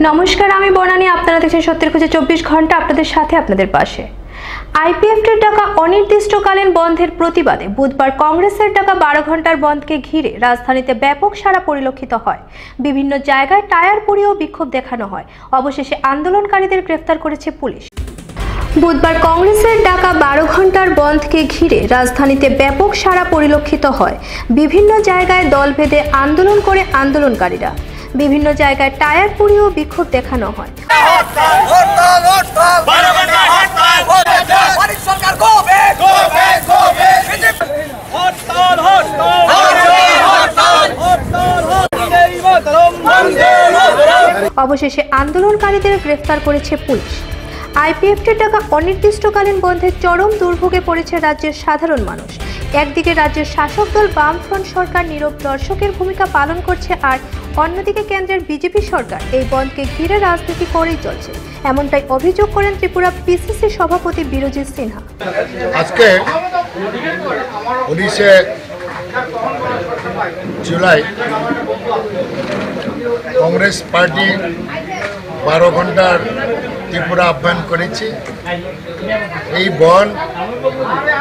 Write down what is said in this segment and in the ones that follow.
নমস্কার, আমি বনানী। আপনারা দেখছেন সত্যের খোঁজে 24 ঘন্টা, আপনাদের সাথে আপনাদের পাশে। আইপিএফটির ডাকা অনির্দিষ্টকালীন বন্ধের প্রতিবাদে বুধবার কংগ্রেসের ডাকা 12 ঘন্টার বন্ধকে ঘিরে রাজধানীতে ব্যাপক সাড়া পরিলক্ষিত হয়। বিভিন্ন জায়গায় টায়ার পুড়িয়েও বিক্ষোভ দেখানো হয়। অবশেষে আন্দোলনকারীদের গ্রেফতার করেছে পুলিশ। বুধবার কংগ্রেসের ডাকা 12 ঘন্টার বন্ধকে ঘিরে রাজধানীতে ব্যাপক সাড়া পরিলক্ষিত হয়। বিভিন্ন জায়গায় দল ভেদে আন্দোলন করে আন্দোলনকারীরা। বিভিন্ন জায়গায় টায়ার পুড়িয়েও বিক্ষোভ দেখানো হয়। অবশেষে আন্দোলনকারীদের গ্রেফতার করেছে পুলিশ। আইপিএফটির ডাকা অনির্দিষ্টকালীন বন্ধের চরম দুর্ভোগে পড়েছে রাজ্যের সাধারণ মানুষ। একদিকে রাজ্যের শাসক দল বামফ্রন্ট সরকার নীরব দর্শকের ভূমিকা পালন করছে, আর অন্যদিকে কেন্দ্রের বিজেপি সরকার এই বন্ধকে ঘিরে রাজনীতি করেই চলছে। এমনটাই অভিযোগ করেন ত্রিপুরা পিসিসি সভাপতি বিরজিৎ সিনহা। আজকে 19 জুলাই কংগ্রেস পার্টি 12 ঘন্টার ত্রিপুরা আহ্বান করেছে। এই বন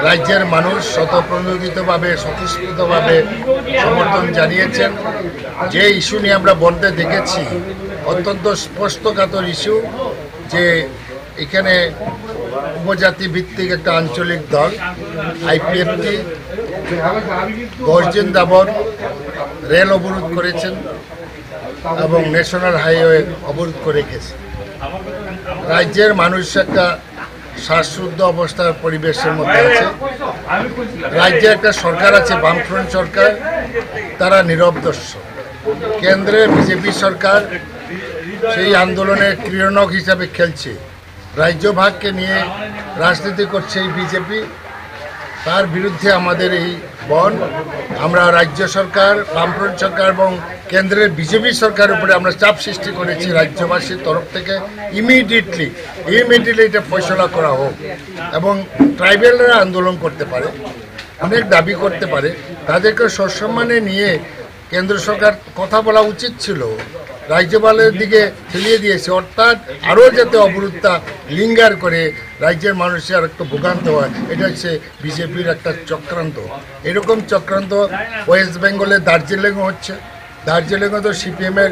রাজ্যের মানুষ স্বতঃপ্রণোদিতভাবে স্বতঃস্ফূর্তভাবে সমর্থন জানিয়েছেন। যে ইস্যু নিয়ে আমরা বনতে দেখেছি অত্যন্ত স্পষ্টকাতর ইস্যু, যে এখানে উপজাতি ভিত্তিক একটা আঞ্চলিক দল আইপিএফটি 10 দিন যাবৎ রেল অবরোধ করেছেন এবং ন্যাশনাল হাইওয়ে অবরোধ করে গেছে। রাজ্যের মানুষ একটা শ্বাসরুদ্ধ অবস্থার পরিবেশের মধ্যে আছে। রাজ্যে একটা সরকার আছে, বামফ্রন্ট সরকার, তারা নীরব দর্শক। কেন্দ্রে বিজেপি সরকার সেই আন্দোলনের ক্রীড়নক হিসাবে খেলছে। রাজ্য ভাগকে নিয়ে রাজনীতি করছে এই বিজেপি। তার বিরুদ্ধে আমাদের এই বন, আমরা রাজ্য সরকার, বামফ্রন্ট সরকার এবং কেন্দ্রের বিজেপি সরকারের উপরে আমরা চাপ সৃষ্টি করেছি রাজ্যবাসীর তরফ থেকে। ইমিডিয়েটলি এটা ফয়সলা করা হোক এবং ট্রাইবেলরা আন্দোলন করতে পারে, অনেক দাবি করতে পারে, তাদেরকে সসম্মানে নিয়ে কেন্দ্র সরকার কথা বলা উচিত ছিল। রাজ্যপালের দিকে ঠেলিয়ে দিয়েছে, অর্থাৎ আরও যাতে অবরোধটা লিঙ্গার করে রাজ্যের মানুষের আর একটু ভোগান্ত হয়। এটা হচ্ছে বিজেপির একটা চক্রান্ত। এরকম চক্রান্ত ওয়েস্ট বেঙ্গলে দার্জিলিংও হচ্ছে। দার্জিলিংও তো সিপিএমের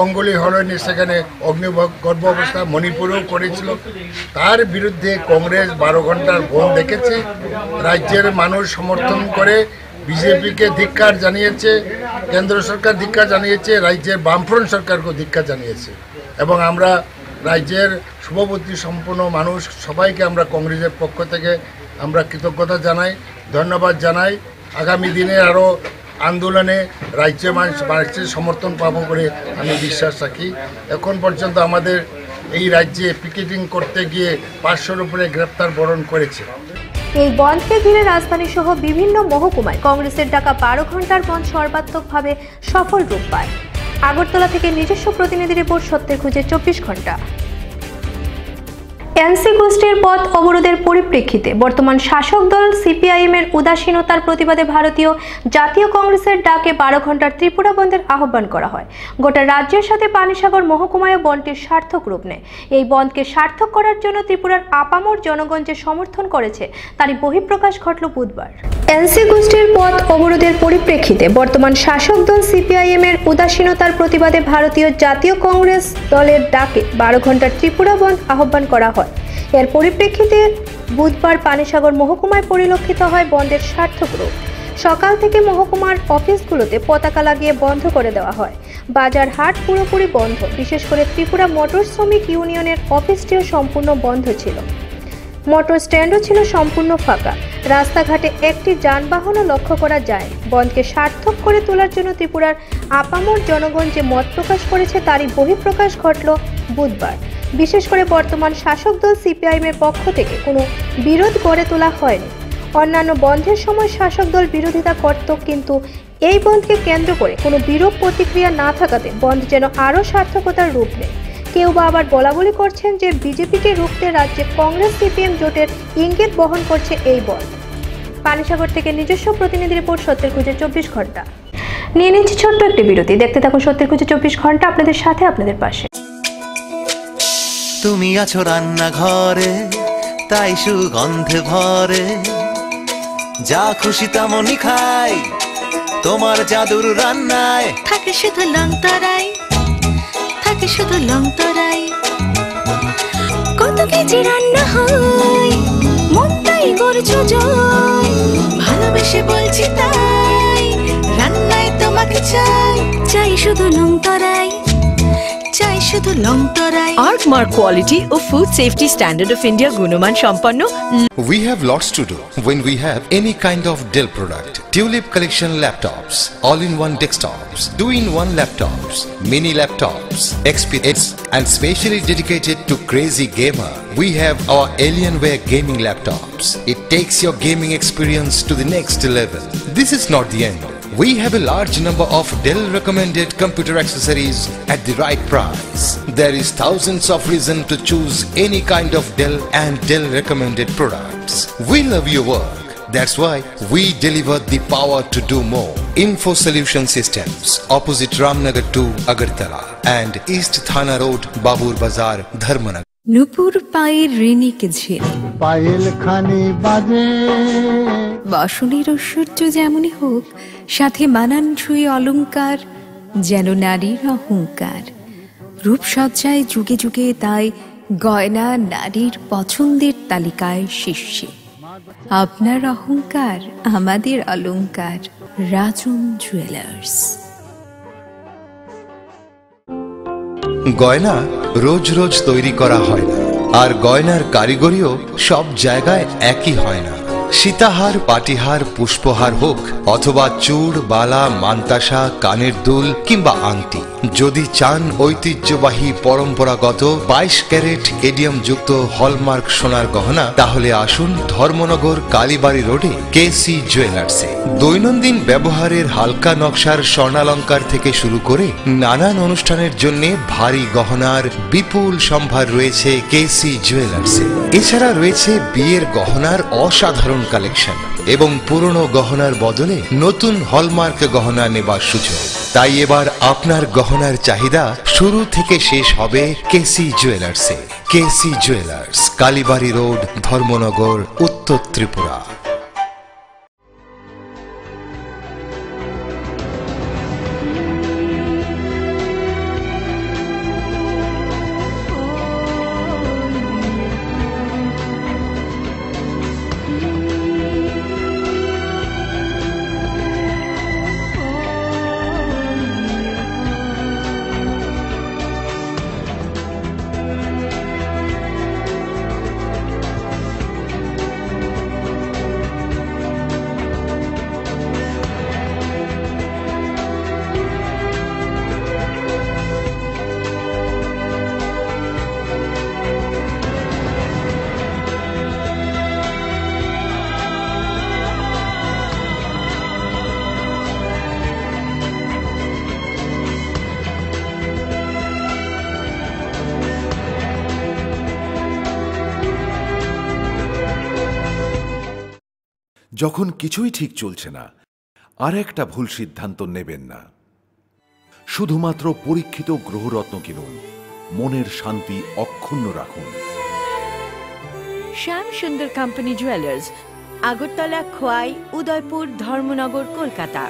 অঙ্গুলি হরণে সেখানে অগ্নিগর্ভ অবস্থা, মণিপুরেও করেছিল। তার বিরুদ্ধে কংগ্রেস 12 ঘন্টার বন্ধ দেখেছে। রাজ্যের মানুষ সমর্থন করে বিজেপিকে ধিক্কার জানিয়েছে, কেন্দ্র সরকার ধিক্কার জানিয়েছে, রাজ্যের বামফ্রন্ট সরকারকেও ধিক্কার জানিয়েছে। এবং আমরা রাজ্যের শুভবুদ্ধি সম্পন্ন মানুষ সবাইকে আমরা কংগ্রেসের পক্ষ থেকে আমরা কৃতজ্ঞতা জানাই, ধন্যবাদ জানাই। আগামী দিনে আরও আন্দোলনে রাজ্যের মানুষের সমর্থন পাবো বলে আমি বিশ্বাস রাখি। এখন পর্যন্ত আমাদের এই রাজ্যে পিকেটিং করতে গিয়ে 500-র উপরে গ্রেপ্তার বরণ করেছে। এই বন্ধকে ঘিরে রাজধানী সহ বিভিন্ন মহকুমায় কংগ্রেসের ডাকা 12 ঘন্টার বন্ধ সর্বাত্মকভাবে সফল রূপ পায়। আগরতলা থেকে নিজস্ব প্রতিনিধি রিপোর্ট, সত্যের খোঁজে 24 ঘন্টা। এনসি গোষ্ঠীর পথ অবরোধের পরিপ্রেক্ষিতে বর্তমান শাসক দল সিপিআইএম এর উদাসীনতার প্রতিবাদে ভারতীয় জাতীয় কংগ্রেসের ডাকে 12 ঘন্টার ত্রিপুরা বন্ধের আহ্বান করা হয়। গোটা রাজ্যের সাথে পানিসাগর মহকুমায় বন্ধটির সার্থক রূপ নেয়। এই বন্ধকে সার্থক করার জন্য ত্রিপুরার আপামর জনগণ যে সমর্থন করেছে তারই বহিঃপ্রকাশ ঘটল বুধবার। এনসি গোষ্ঠীর পথ অবরোধের পরিপ্রেক্ষিতে বর্তমান শাসক দল সিপিআইএম এর উদাসীনতার প্রতিবাদে ভারতীয় জাতীয় কংগ্রেস দলের ডাকে 12 ঘন্টার ত্রিপুরা বন্ধ আহ্বান করা হয়। এর পরিপ্রেক্ষিতে বুধবার পানিসাগর মহকুমায় পরিলক্ষিত হয় বন্ধের সার্থক রূপ। সকাল থেকে মহকুমার অফিসগুলোতে পতাকা লাগিয়ে বন্ধ করে দেওয়া হয়। বাজার হাট পুরোপুরি বন্ধ। বিশেষ করে ত্রিপুরা মোটর শ্রমিক ইউনিয়নের অফিসটিও সম্পূর্ণ বন্ধ ছিল। মোটর স্ট্যান্ডও ছিল সম্পূর্ণ ফাঁকা। রাস্তাঘাটে একটি যানবাহনও লক্ষ্য করা যায়। বন্ধকে সার্থক করে তোলার জন্য ত্রিপুরার আপামর জনগণ যে মত প্রকাশ করেছে তারই বহিঃপ্রকাশ ঘটল বুধবার। বিশেষ করে বর্তমান শাসক দল সিপিআইএম এর পক্ষ থেকে কোনো বিরোধ গড়ে তোলা হয়নি। অন্যান্য বন্ধের সময় শাসক দল বিরোধিতা করত, কিন্তু এই বন্ধকে কেন্দ্র করে কোনো বিরূপ প্রতিক্রিয়া না থাকাতে বন্ধ যেন আরও সার্থকতার রূপ নেয়। কেউ বা আবার বলাবলি করছেন যে বিজেপিকে রুখতে রাজ্যে কংগ্রেস সিপিএম জোটের ইঙ্গিত বহন করছে এই বন্ধ। পানিসাগর থেকে নিজস্ব প্রতিনিধি রিপোর্ট, সত্যের খোঁজে 24 ঘন্টা। নিয়ে নিচ্ছি ছোট্ট একটি বিরতি। দেখতে থাকুন সত্যের খোঁজে 24 ঘন্টা, আপনাদের সাথে আপনাদের পাশে। তুমি আছো রান্নাঘরে, তাই সুগন্ধে ভরে, যা খুশি তেমনই খাই তোমার জাদুর রান্নায়। থাকে শুধু লং তরাই, থাকে শুধু লং তরাই, কত কেজি রান্না হয় মন তাই করছো জয়। ভালোবেসে বলছি তাই, রান্নায় তোমাকে চাই, চাই শুধু লং তরাই, চাই শুধু লং তরাই। আর্কমার্ক কোয়ালিটি ও food safety standard of India গুণমান সম্পন্ন। We have lots to do when we have any kind of Dell product. Tulip collection laptops, all-in-one desktops, 2-in-1 laptops, mini laptops, XPS, and specially dedicated to crazy gamer. We have our Alienware gaming laptops. It takes your gaming experience to the next level. This is not the end. We have a large number of Dell recommended computer accessories at the right price. There is thousands of reasons to choose any kind of Dell and Dell recommended products. We love your work. That's why we deliver the power to do more. Info Solution Systems, opposite Ramnagar 2, Agartala, and East Thana Road, Babur Bazar, Dharmanagar. নুপুর পায়ের ঋণিক ঝিল, পায়েল খানি বাজে, বাসনের ঐশ্বর্য যেমনই হোক, সাথে মানানসই অলংকার, যেন নারীর অহংকার। রূপসজ্জায় যুগে যুগে তাই গয়না নারীর পছন্দের তালিকায় শীর্ষে। আপনার অহংকার আমাদের অলংকার, রাজন জুয়েলার্স। গয়না রোজ রোজ তৈরি করা হয় না, আর গয়নার কারিগরিও সব জায়গায় একই হয় না। সীতাহার, পাটিহার, পুষ্পহার হোক অথবা চূড়, বালা, মান্তাসা, কানের দুল কিংবা আংটি, যদি চান ঐতিহ্যবাহী পরম্পরাগত 22 ক্যারেট এডিয়াম যুক্ত হলমার্ক সোনার গহনা, তাহলে আসুন ধর্মনগর কালীবাড়ি রোডে কেসি জুয়েলার্সে। দৈনন্দিন ব্যবহারের হালকা নকশার স্বর্ণালঙ্কার থেকে শুরু করে নানান অনুষ্ঠানের জন্য ভারী গহনার বিপুল সম্ভার রয়েছে কেসি জুয়েলার্সে। এছাড়া রয়েছে বিয়ের গহনার অসাধারণ কালেকশন এবং পুরনো গহনার বদলে নতুন হলমার্ক গহনা নেবার সুযোগ। তাই এবার আপনার গহনার চাহিদা শুরু থেকে শেষ হবে কেসি জুয়েলার্সে। কেসি জুয়েলার্স, কালীবাড়ি রোড, ধর্মনগর, উত্তর ত্রিপুরা। যখন কিছুই ঠিক চলছে না, আর একটা ভুল সিদ্ধান্ত নেবেন না। শুধুমাত্র পরীক্ষিত গ্রহরত্ন কিনুন, মনের শান্তি অক্ষুণ্ণ রাখুন। শ্যাম সুন্দর কোম্পানি জুয়েলার্স, আগরতলা, খোয়াই, উদয়পুর, ধর্মনগর, কলকাতা।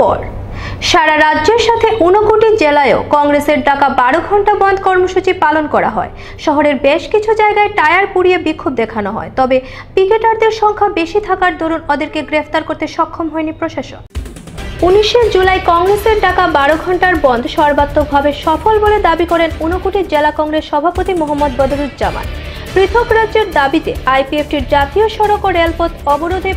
পর সারা রাজ্যের সাথে 59টি জেলায়ও কংগ্রেসের ডাকা 12 ঘন্টা বন্ধ কর্মসূচি পালন করা হয়। শহরের বেশ কিছু জায়গায় টায়ার পুড়িয়ে বিক্ষোভ দেখানো হয়, তবে পিকেটারদের সংখ্যা বেশি থাকার দরুন ওদেরকে গ্রেফতার করতে সক্ষম হয়নি প্রশাসন। 19 জুলাই কংগ্রেসের ডাকা 12 ঘন্টার বন্ধ সর্বাত্মকভাবে সফল বলে দাবি করেন 59 জেলা কংগ্রেস সভাপতি মোহাম্মদ বদরুজ্জামান। পৃথক রাজ্যের দাবিতে আইপিএফটির জাতীয় সড়ক ও রেলপথ অবরোধে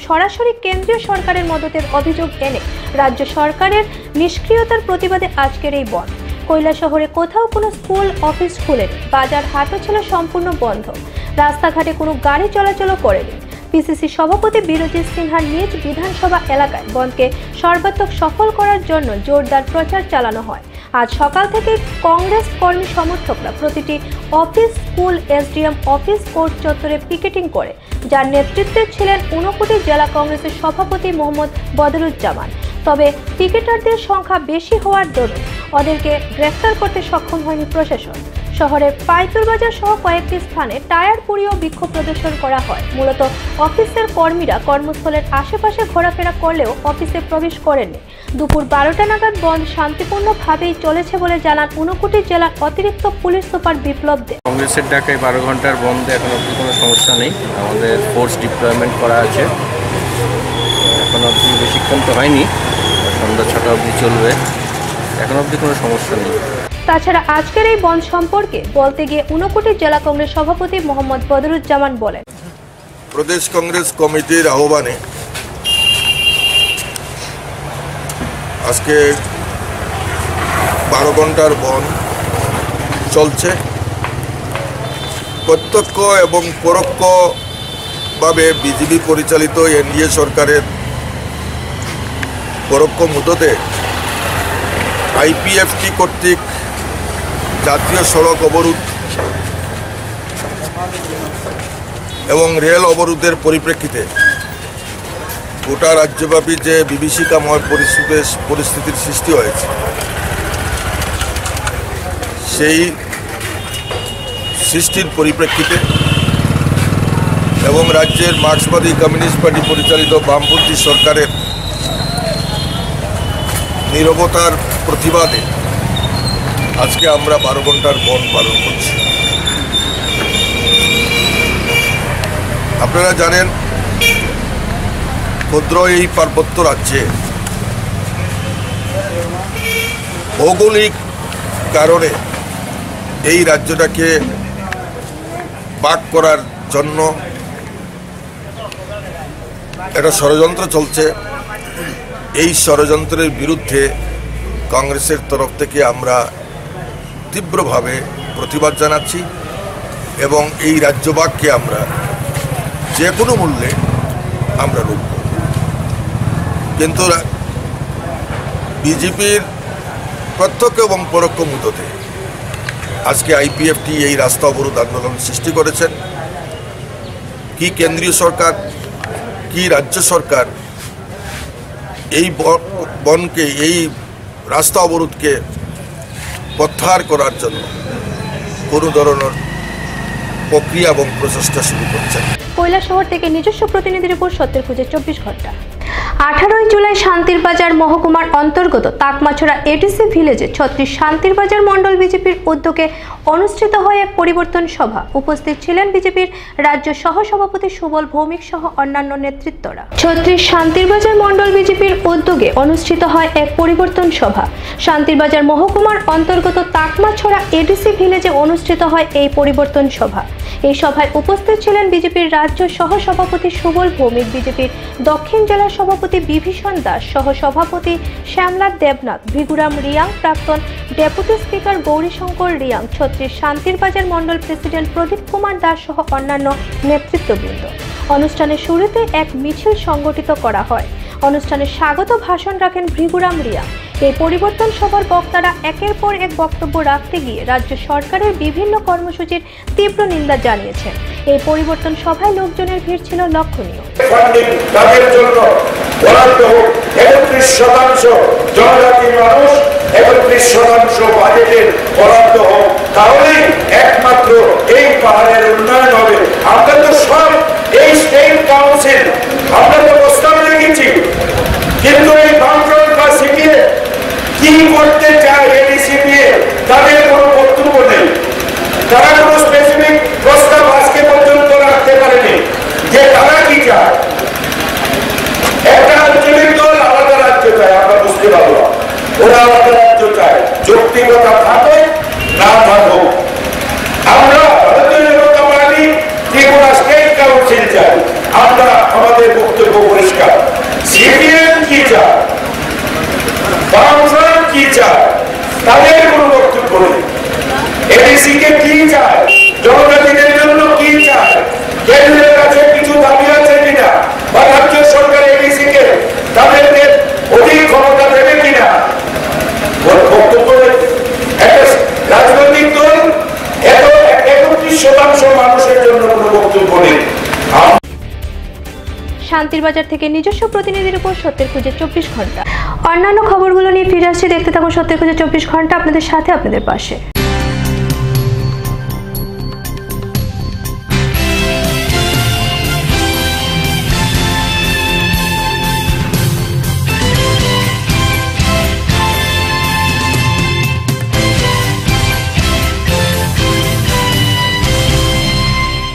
সরাসরি কেন্দ্রীয় সরকারের মদতের অভিযোগ এনে রাজ্য সরকারের নিষ্ক্রিয়তার প্রতিবাদে আজকের এই বন্ধ। কৈলাসহরে কোথাও কোনো স্কুল, অফিস খুলেনি, বাজার হাটও ছিল সম্পূর্ণ বন্ধ, রাস্তাঘাটে কোনো গাড়ি চলাচলও করেনি। পিসিসি সভাপতি বীরজিৎ সিনহার নিজ বিধানসভা এলাকায় বন্ধকে সর্বাত্মক সফল করার জন্য জোরদার প্রচার চালানো হয়। আজ সকাল থেকে কংগ্রেস কর্মী সমর্থকরা প্রতিটি office, school, SDM office, court চত্বরে পিকেটিং করে, যার নেতৃত্বে ছিলেন ঊনকোটি জেলা কংগ্রেসের সভাপতি মোহাম্মদ বদরুজ্জামান। তবে পিকেটারদের সংখ্যা বেশি হওয়ার দরুন ওদেরকে গ্রেফতার করতে সক্ষম হয়নি প্রশাসন। শহরের পাইতুর বাজার সহ কয়েকটি স্থানে টায়ার পুড়িয়ে বিক্ষোভ প্রদর্শন করা হয়। মূলত অফিসের কর্মীরা কর্মস্থলের আশেপাশে ঘোরাফেরা করলেও অফিসে প্রবেশ করেননি। দুপুর 12টা নাগাদ বন্ধ শান্তিপূর্ণভাবেই চলেছে বলে জানান ঊনকোটি জেলার অতিরিক্ত পুলিশ সুপার বিপ্লব দে। কংগ্রেসের ডাকায় 12 ঘন্টার বন্ধে এখন অবধি কোনো সমস্যা নেই। আমাদের ফোর্স ডিপ্লয়মেন্ট করা আছে, এখন অবধি বেশিক্ষণ তো হয়নি, সন্ধ্যা 6টা অবধি চলবে, এখন অবধি কোনো সমস্যা নেই। তাছাড়া আজকের এই বন্ধ সম্পর্কে বলতে গিয়ে ঊনকোটি জেলা কংগ্রেস সভাপতি মোহাম্মদ বদরুজ্জামান বলেন, প্রদেশ কংগ্রেস কমিটির আহ্বানে আজকে 12 ঘন্টার বন্ধ চলছে। প্রত্যক্ষ এবং পরোক্ষভাবে বিজেপি পরিচালিত এনডিএ সরকারের পরোক্ষ মদতে আইপিএফটি কর্তৃক জাতীয় সড়ক অবরোধ এবং রেল অবরোধের পরিপ্রেক্ষিতে গোটা রাজ্যব্যাপী যে বিভীষিকাময় পরিস্থিতির সৃষ্টি হয়েছে, সেই সৃষ্টির পরিপ্রেক্ষিতে এবং রাজ্যের মার্ক্সবাদী কমিউনিস্ট পার্টি পরিচালিত বামপন্থী সরকারের নীরবতার প্রতিবাদে আজকে আমরা 12 ঘন্টার বন্ধ পালন করছি। আপনারা জানেন, ক্ষুদ্র এই পার্বত্য রাজ্যে ভৌগোলিক কারণে এই রাজ্যটাকে ভাগ করার জন্য একটা ষড়যন্ত্র চলছে। এই ষড়যন্ত্রের বিরুদ্ধে কংগ্রেসের তরফ থেকে আমরা তীব্রভাবে প্রতিবাদ জানাচ্ছি এবং এই রাজ্যভাগকে আমরা যে কোনো মূল্যে আমরা রুখব। কিন্তু বিজেপির প্রত্যক্ষ এবং পরোক্ষ মদতে আজকে আইপিএফটি এই রাস্তা অবরোধ আন্দোলন সৃষ্টি করেছেন। কি কেন্দ্রীয় সরকার, কি রাজ্য সরকার এই বনকে, এই রাস্তা অবরোধকে প্রত্যাহার করার জন্য কোনো ধরনের প্রক্রিয়া এবং প্রচেষ্টা শুরু করছেন। কৈলাসহর থেকে নিজস্ব প্রতিনিধি রিপোর্ট, সত্যের খুঁজে 24 ঘন্টা। 18 জুলাই শান্তির বাজার মহকুমার অন্তর্গত তাকমাছড়া এডিসি ভিলেজে 36 শান্তির বাজার মণ্ডল বিজেপির উদ্যোগে অনুষ্ঠিত হয় এক পরিবর্তন সভা। উপস্থিত ছিলেন বিজেপির রাজ্য সহ সভাপতি সুবল ভৌমিক সহ অন্যান্য নেতৃত্বরা। 36 শান্তির বাজার মণ্ডল বিজেপির উদ্যোগে অনুষ্ঠিত হয় এক পরিবর্তন সভা। শান্তির বাজার মহকুমার অন্তর্গত তাকমাছড়া এডিসি ভিলেজে অনুষ্ঠিত হয় এই পরিবর্তন সভা। এই সভায় উপস্থিত ছিলেন বিজেপির রাজ্য সহ সভাপতি সুবল ভৌমিক, বিজেপির দক্ষিণ জেলা সভাপতি বিভীষণ দাস, সহ সভাপতি শ্যামলা দেবনাথ, ভিগুরাম রিয়াং, প্রাক্তন ডেপুটি স্পিকার গৌরীশঙ্কর রিয়াং, 36 শান্তির বাজার মণ্ডল প্রেসিডেন্ট প্রদীপ কুমার দাস সহ অন্যান্য নেতৃত্ববৃন্দ। অনুষ্ঠানের শুরুতে এক মিছিল সংগঠিত করা হয়। অনুষ্ঠানে স্বাগত ভাষণ রাখেন ভিগুরাম রিয়াং। এই পরিবর্তন সভার বক্তারা একের পর এক বক্তব্য রাখতে গিয়ে রাজ্য সরকারের বিভিন্ন কর্মসূচির তীব্র নিন্দা জানিয়েছেন। এই পরিবর্তন সভায় লোকজনের ভিড় ছিল লক্ষণীয়। তাদের জন্য বরাদ্দ হোক 31% জনজাতির মানুষ, 31% বাজেটের বরাদ্দ হোক, তাহলেই একমাত্র এই পাহাড়ের উন্নয়ন হবে। আমরা তো সব এই স্টেট কাউন্সিল আমরা তো প্রস্তাব রেখেছি, কিন্তু এই বামফ্রন্ট বা সিপিএ কি করতে চায় এডিসি নিয়ে তাদের কোনো বক্তব্য নেই। তারা কোনো স্পেসিফিক প্রস্তাব আজকে পর্যন্ত রাখতে পারেনি যে তারা কি চায়। একটা আঞ্চলিক দল আলাদা রাজ্য চায়, আমরা বুঝতে পারবো, ওরা আলাদা রাজ্য চায়। যৌক্তিকতা থাকো না থাকো, আমরা ভারতীয় জনতা পার্টি ত্রিপুরা স্টেট কাউন্সিল চাই। আমরা আমাদের বক্তব্য পরিষ্কার। সিপিএম কি চায়, বামফ্রন্ট কি চায়, তাদের কোনো বক্তব্য নেই। এডিসি কে কি চায়, জনজাতিদের জন্য কি চায়, কেন্দ্রের কাছে কিছু দাবি আছে শান্তির বাজার থেকে নিজস্ব প্রতিনিধির উপর সত্যের খুঁজে 24 ঘন্টা। অন্যান্য খবরগুলো নিয়ে ফিরে আসছি, দেখতে থাকুন সত্যের খুঁজে 24 ঘন্টা, আপনাদের সাথে আপনাদের পাশে।